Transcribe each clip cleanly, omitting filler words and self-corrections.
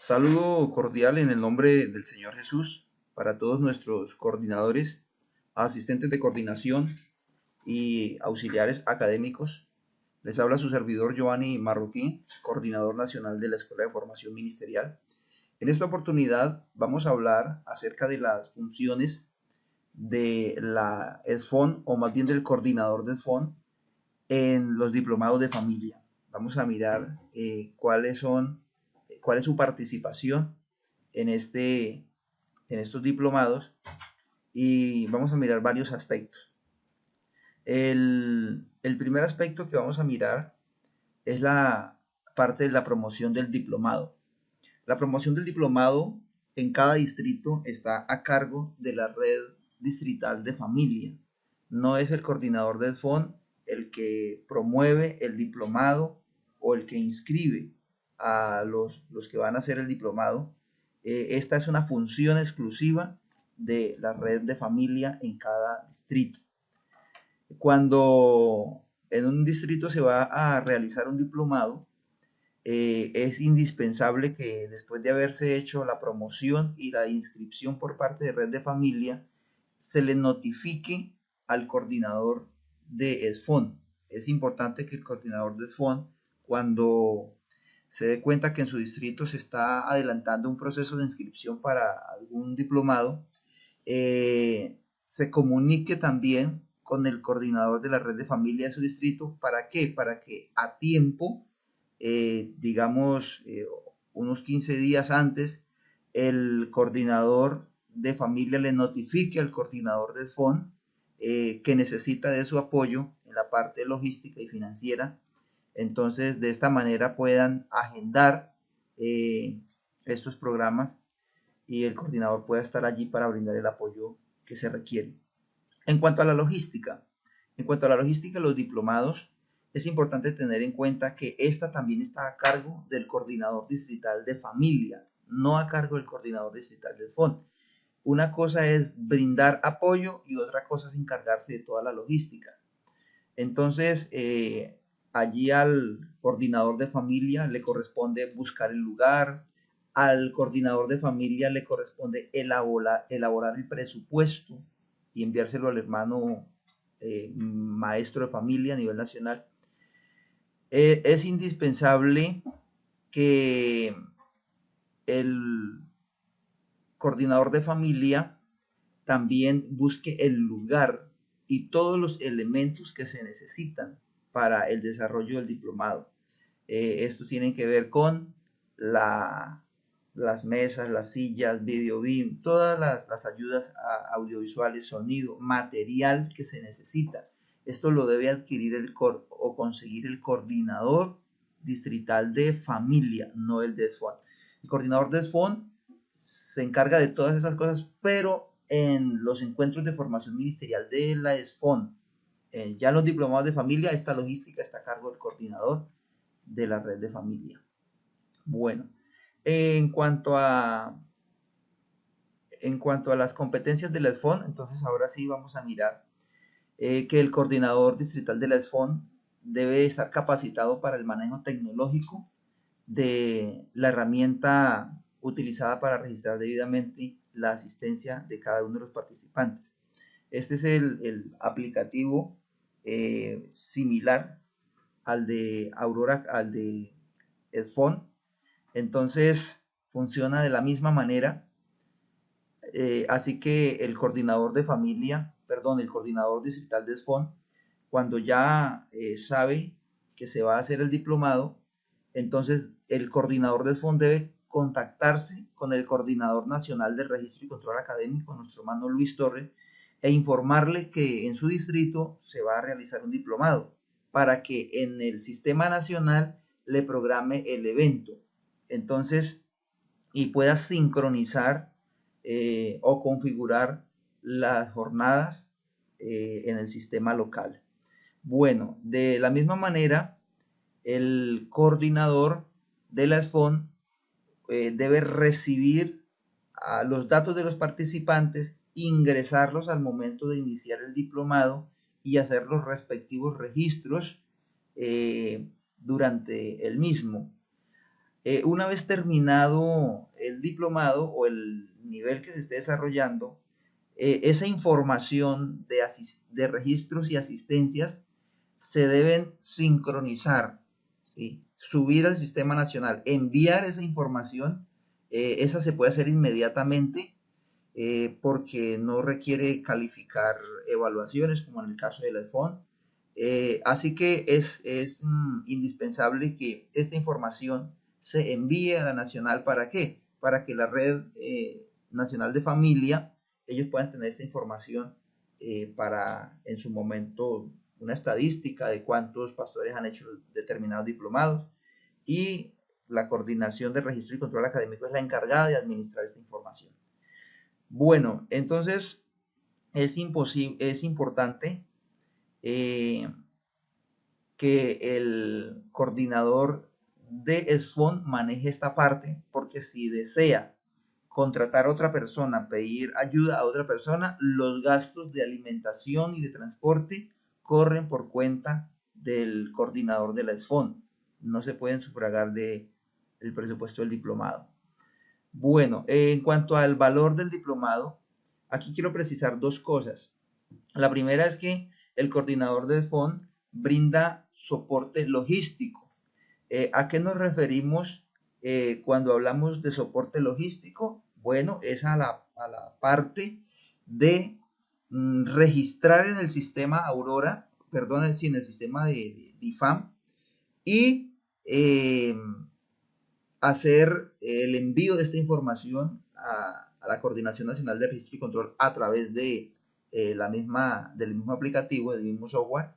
Saludo cordial en el nombre del Señor Jesús para todos nuestros coordinadores, asistentes de coordinación y auxiliares académicos. Les habla su servidor Giovanni Marroquín, coordinador nacional de la Escuela de Formación Ministerial. En esta oportunidad vamos a hablar acerca de las funciones de la ESFON, o más bien del coordinador de ESFON, en los diplomados de familia. Vamos a mirar cuál es su participación en, en estos diplomados y vamos a mirar varios aspectos. El primer aspecto que vamos a mirar es la parte de la promoción del diplomado. La promoción del diplomado en cada distrito está a cargo de la red distrital de familia. No es el coordinador del FON el que promueve el diplomado o el que inscribe a los que van a hacer el diplomado. Esta es una función exclusiva de la red de familia en cada distrito. Cuando en un distrito se va a realizar un diplomado, es indispensable que después de haberse hecho la promoción y la inscripción por parte de Red de Familia, se le notifique al coordinador de ESFON. Es importante que el coordinador de ESFON, cuando se dé cuenta que en su distrito se está adelantando un proceso de inscripción para algún diplomado, se comunique también con el coordinador de la red de familia de su distrito. ¿Para qué? Para que a tiempo, digamos, unos 15 días antes, el coordinador de familia le notifique al coordinador del FON que necesita de su apoyo en la parte logística y financiera. Entonces, de esta manera puedan agendar estos programas y el coordinador pueda estar allí para brindar el apoyo que se requiere. En cuanto a la logística, los diplomados, es importante tener en cuenta que esta también está a cargo del coordinador distrital de familia, no a cargo del coordinador distrital del FON. Una cosa es brindar apoyo y otra cosa es encargarse de toda la logística. Entonces, allí al coordinador de familia le corresponde buscar el lugar, al coordinador de familia le corresponde elaborar el presupuesto y enviárselo al hermano maestro de familia a nivel nacional. Es indispensable que el coordinador de familia también busque el lugar y todos los elementos que se necesitan para el desarrollo del diplomado. Estos tienen que ver con las mesas, las sillas, video beam, todas las ayudas audiovisuales, sonido, material que se necesita. Esto lo debe adquirir o conseguir el coordinador distrital de familia, no el de SFON. El coordinador de SFON se encarga de todas esas cosas, pero en los encuentros de formación ministerial de la SFON, ya en los diplomados de familia, esta logística está a cargo del coordinador de la red de familia. Bueno, en cuanto a, en cuanto a las competencias de la SFON, entonces ahora sí vamos a mirar que el coordinador distrital de la SFON debe estar capacitado para el manejo tecnológico de la herramienta utilizada para registrar debidamente la asistencia de cada uno de los participantes. Este es el aplicativo similar al de Aurora, al de Edfone. Entonces funciona de la misma manera. Así que el coordinador de familia, perdón, el coordinador distrital de Edfone, cuando ya sabe que se va a hacer el diplomado, entonces el coordinador de ESFON debe contactarse con el coordinador nacional de registro y control académico, nuestro hermano Luis Torres, e informarle que en su distrito se va a realizar un diplomado para que en el sistema nacional le programe el evento. Entonces, y pueda sincronizar o configurar las jornadas en el sistema local. Bueno, de la misma manera, el coordinador de la SFON debe recibir los datos de los participantes, ingresarlos al momento de iniciar el diplomado y hacer los respectivos registros durante el mismo. Una vez terminado el diplomado o el nivel que se esté desarrollando, esa información de registros y asistencias se deben sincronizar, ¿sí? Subir al sistema nacional, enviar esa información, esa se puede hacer inmediatamente porque no requiere calificar evaluaciones como en el caso del iPhone. Así que es indispensable que esta información se envíe a la nacional. ¿Para qué? Para que la red nacional de familia, ellos puedan tener esta información para en su momento una estadística de cuántos pastores han hecho determinados diplomados, y la coordinación de registro y control académico es la encargada de administrar esta información. Bueno, entonces es importante eh, que el coordinador de SFON maneje esta parte, porque si desea contratar a otra persona, pedir ayuda a otra persona, los gastos de alimentación y de transporte corren por cuenta del coordinador de la SFON. No se pueden sufragar del presupuesto del diplomado. Bueno, en cuanto al valor del diplomado, aquí quiero precisar dos cosas. La primera es que el coordinador de SFON brinda soporte logístico. ¿A qué nos referimos cuando hablamos de soporte logístico? Bueno, es a la parte de registrar en el sistema Aurora, perdón, en el sistema de IFAM, y hacer el envío de esta información a la Coordinación Nacional de Registro y Control a través de del mismo aplicativo, del mismo software.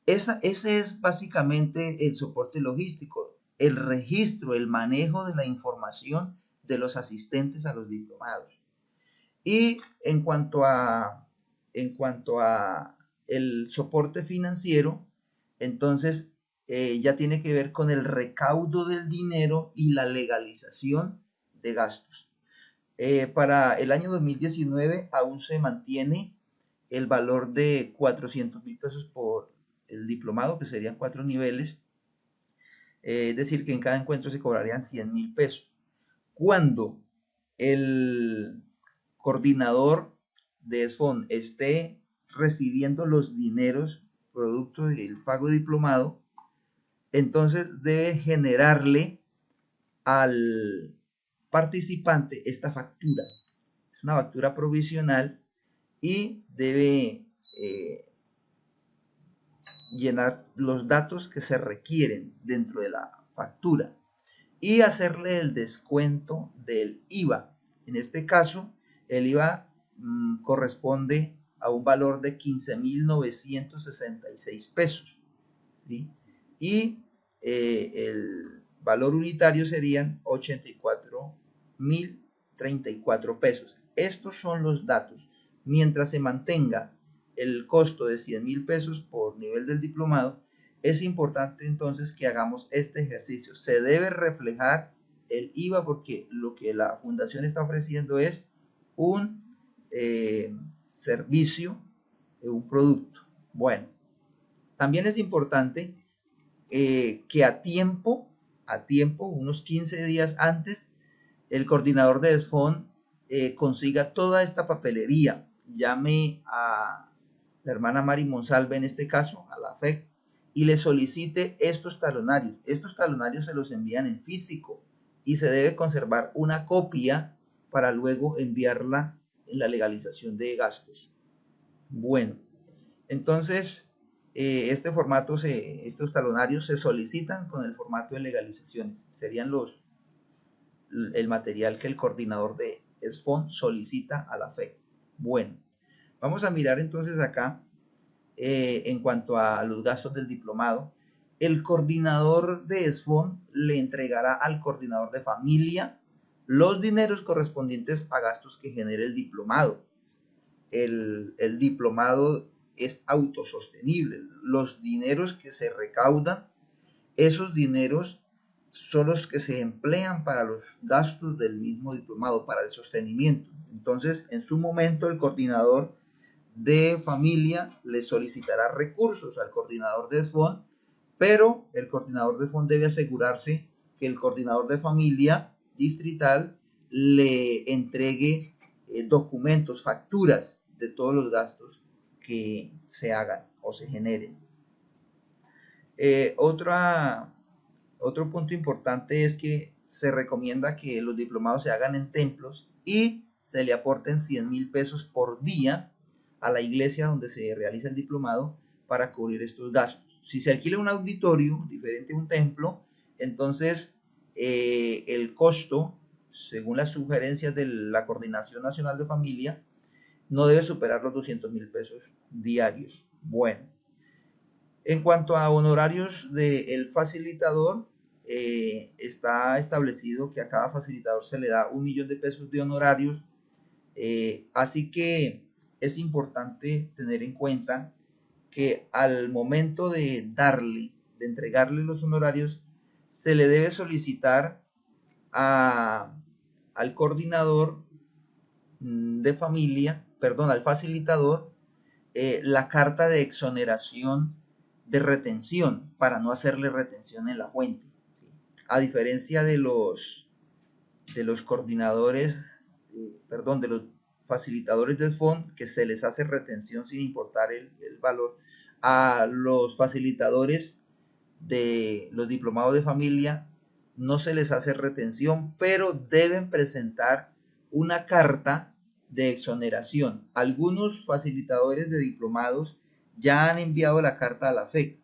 Ese es básicamente el soporte logístico, el registro, el manejo de la información de los asistentes a los diplomados. Y en cuanto a el soporte financiero, entonces ya tiene que ver con el recaudo del dinero y la legalización de gastos. Para el año 2019 aún se mantiene el valor de 400.000 pesos por el diplomado, que serían 4 niveles, es decir, que en cada encuentro se cobrarían 100.000 pesos. Cuando el coordinador de SFON esté recibiendo los dineros producto del pago de diplomado, entonces debe generarle al participante esta factura. Es una factura provisional y debe llenar los datos que se requieren dentro de la factura y hacerle el descuento del IVA. En este caso, el IVA corresponde a un valor de 15.966 pesos, ¿sí? Y el valor unitario serían 84.034 pesos. Estos son los datos. Mientras se mantenga el costo de 100.000 pesos por nivel del diplomado, es importante entonces que hagamos este ejercicio. Se debe reflejar el IVA porque lo que la fundación está ofreciendo es un servicio, un producto. Bueno, también es importante que a tiempo, unos 15 días antes, el coordinador de SFON consiga toda esta papelería. Llame a la hermana Mari Monsalve, en este caso, a la FEC, y le solicite estos talonarios. Estos talonarios se los envían en físico y se debe conservar una copia para luego enviarla en la legalización de gastos. Bueno, entonces este formato, estos talonarios se solicitan con el formato de legalizaciones. Serían el material que el coordinador de SFON solicita a la FEC. Bueno, vamos a mirar entonces acá en cuanto a los gastos del diplomado. El coordinador de SFON le entregará al coordinador de familia los dineros correspondientes a gastos que genere el diplomado. El diplomado es autosostenible. Los dineros que se recaudan, esos dineros son los que se emplean para los gastos del mismo diplomado, para el sostenimiento. Entonces, en su momento, el coordinador de familia le solicitará recursos al coordinador de SFON, pero el coordinador de SFON debe asegurarse que el coordinador de familia distrital le entregue documentos, facturas de todos los gastos que se hagan o se generen. Otro punto importante es que se recomienda que los diplomados se hagan en templos y se le aporten 100.000 pesos por día a la iglesia donde se realiza el diplomado para cubrir estos gastos. Si se alquila un auditorio diferente a un templo, entonces el costo, según las sugerencias de la Coordinación Nacional de Familia, no debe superar los 200.000 pesos diarios. Bueno, en cuanto a honorarios del facilitador, está establecido que a cada facilitador se le da 1.000.000 de pesos de honorarios, así que es importante tener en cuenta que al momento de entregarle los honorarios, se le debe solicitar al coordinador de familia, perdón, al facilitador, la carta de exoneración de retención para no hacerle retención en la fuente, ¿sí? A diferencia de los coordinadores, de los facilitadores de SFON, que se les hace retención sin importar el valor, a los facilitadores de los diplomados de familia no se les hace retención, pero deben presentar una carta de exoneración. Algunos facilitadores de diplomados ya han enviado la carta a la FEC.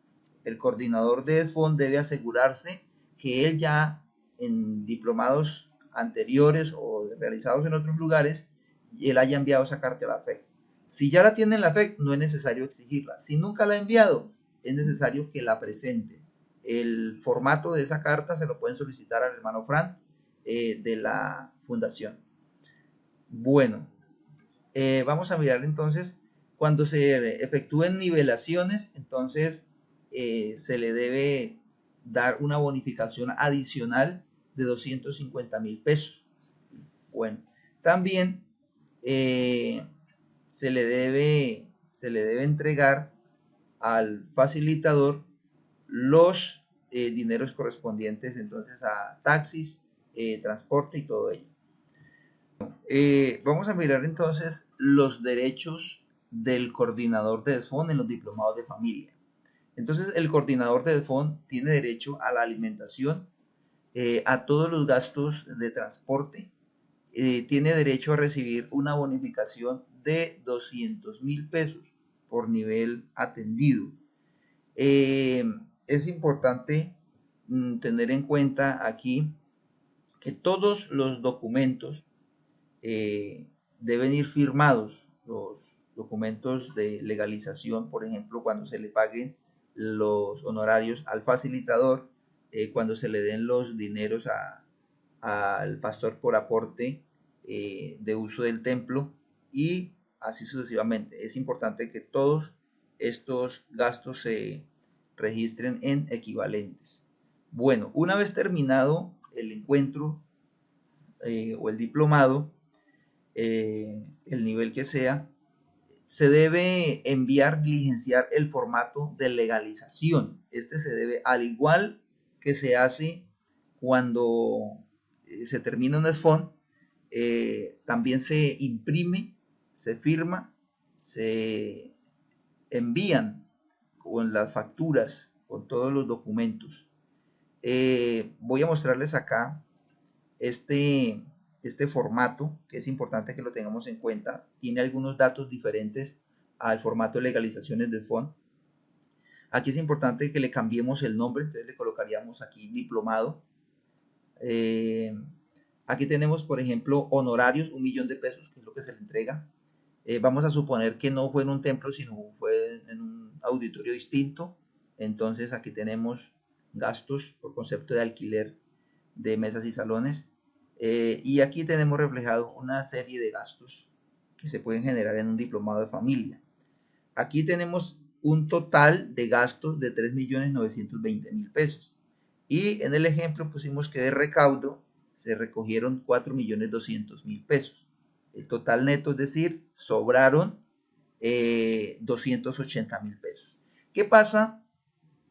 El coordinador de SFON debe asegurarse que él ya en diplomados anteriores o realizados en otros lugares, él haya enviado esa carta a la FEC. Si ya la tiene en la FEC, no es necesario exigirla. Si nunca la ha enviado, es necesario que la presente. El formato de esa carta se lo pueden solicitar al hermano Fran de la fundación. Bueno, vamos a mirar entonces, cuando se efectúen nivelaciones, entonces se le debe dar una bonificación adicional de 250.000 pesos. Bueno, también se le debe entregar al facilitador los dineros correspondientes entonces a taxis, transporte y todo ello. Vamos a mirar entonces los derechos del coordinador de SFON en los diplomados de familia. Entonces el coordinador de SFON tiene derecho a la alimentación, a todos los gastos de transporte, tiene derecho a recibir una bonificación de 200.000 pesos por nivel atendido. Es importante tener en cuenta aquí que todos los documentos deben ir firmados, los documentos de legalización, por ejemplo, cuando se le paguen los honorarios al facilitador, cuando se le den los dineros al pastor por aporte de uso del templo y así sucesivamente. Es importante que todos estos gastos se registren en equivalentes. Bueno, una vez terminado el encuentro o el diplomado, el nivel que sea, se debe diligenciar el formato de legalización. Este se debe, al igual que se hace cuando se termina un SFON, también se imprime, se firma, se envían con las facturas, con todos los documentos. Voy a mostrarles acá este formato, que es importante que lo tengamos en cuenta. Tiene algunos datos diferentes al formato de legalizaciones de SFON. Aquí es importante que le cambiemos el nombre, entonces le colocaríamos aquí diplomado. Aquí tenemos, por ejemplo, honorarios, 1.000.000 de pesos, que es lo que se le entrega. Vamos a suponer que no fue en un templo, sino fue en un auditorio distinto. Entonces aquí tenemos gastos por concepto de alquiler de mesas y salones. Y aquí tenemos reflejado una serie de gastos que se pueden generar en un diplomado de familia. Aquí tenemos un total de gastos de 3.920.000 pesos. Y en el ejemplo pusimos que de recaudo se recogieron 4.200.000 pesos. El total neto, es decir, sobraron 280.000 pesos. ¿Qué pasa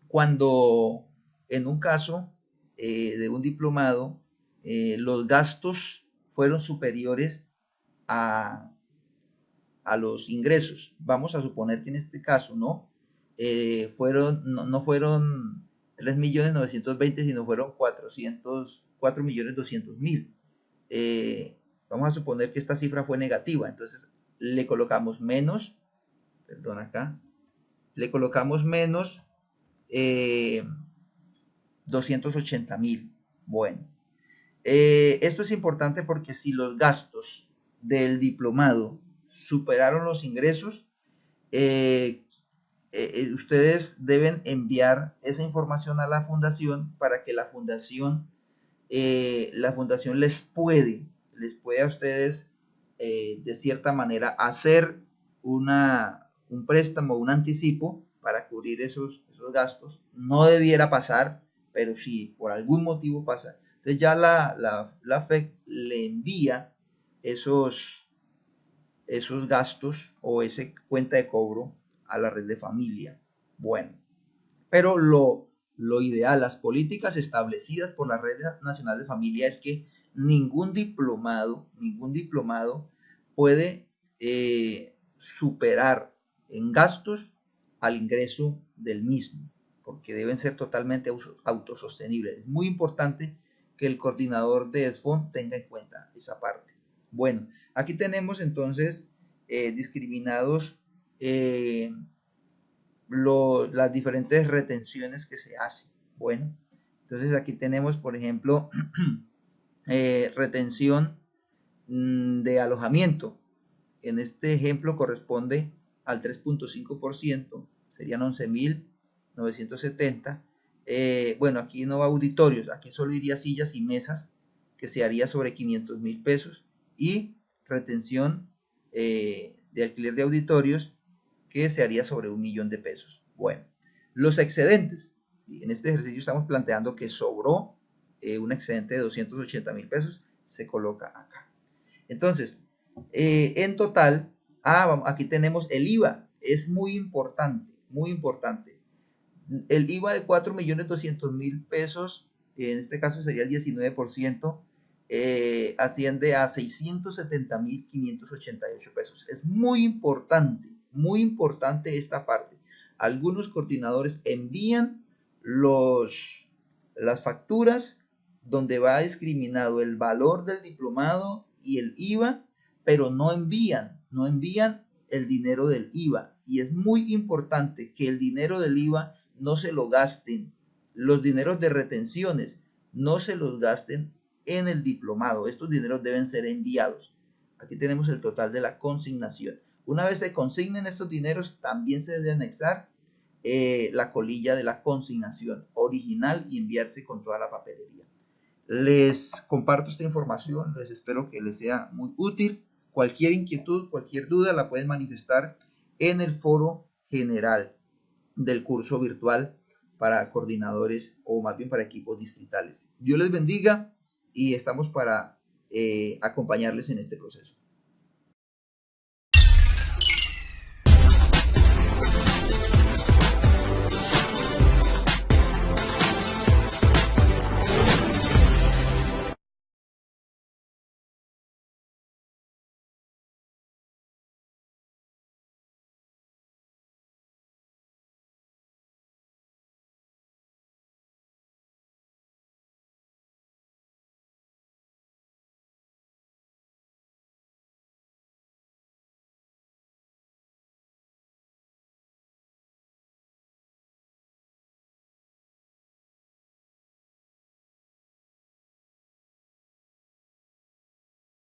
cuando en un caso de un diplomado, los gastos fueron superiores a, los ingresos. Vamos a suponer que en este caso, ¿no? No fueron 3.920.000, sino fueron 4.200.000. Vamos a suponer que esta cifra fue negativa, entonces le colocamos menos, perdón acá, le colocamos menos 280.000. Bueno, esto es importante porque si los gastos del diplomado superaron los ingresos, ustedes deben enviar esa información a la fundación para que la fundación les puede a ustedes de cierta manera hacer un préstamo, un anticipo para cubrir esos gastos. No debiera pasar, pero si por algún motivo pasa, entonces ya la FEC le envía esos gastos o esa cuenta de cobro a la red de familia. Bueno, pero lo ideal, las políticas establecidas por la Red Nacional de Familia es que ningún diplomado puede superar en gastos al ingreso del mismo, porque deben ser totalmente autosostenibles. Es muy importante que el coordinador de ESFON tenga en cuenta esa parte. Bueno, aquí tenemos entonces discriminados las diferentes retenciones que se hacen. Bueno, entonces aquí tenemos, por ejemplo, retención de alojamiento. En este ejemplo corresponde al 3.5%, serían 11.970. Bueno, aquí no va auditorios, aquí solo iría sillas y mesas, que se haría sobre 500.000 pesos, y retención de alquiler de auditorios, que se haría sobre 1.000.000 de pesos. Bueno, los excedentes. En este ejercicio estamos planteando que sobró un excedente de 280.000 pesos, se coloca acá. Entonces, en total, aquí tenemos el IVA. Es muy importante, muy importante. El IVA de 4.200.000 pesos, en este caso sería el 19%, asciende a 670.588 pesos. Es muy importante esta parte. Algunos coordinadores envían las facturas donde va discriminado el valor del diplomado y el IVA, pero no envían el dinero del IVA. Y es muy importante que el dinero del IVA no se lo gasten. Los dineros de retenciones no se los gasten en el diplomado. Estos dineros deben ser enviados. Aquí tenemos el total de la consignación. Una vez se consignen estos dineros, también se debe anexar la colilla de la consignación original y enviarse con toda la papelería. Les comparto esta información, les espero que les sea muy útil. Cualquier inquietud, cualquier duda la pueden manifestar en el foro general del curso virtual para coordinadores o más bien para equipos distritales. Dios les bendiga y estamos para acompañarles en este proceso.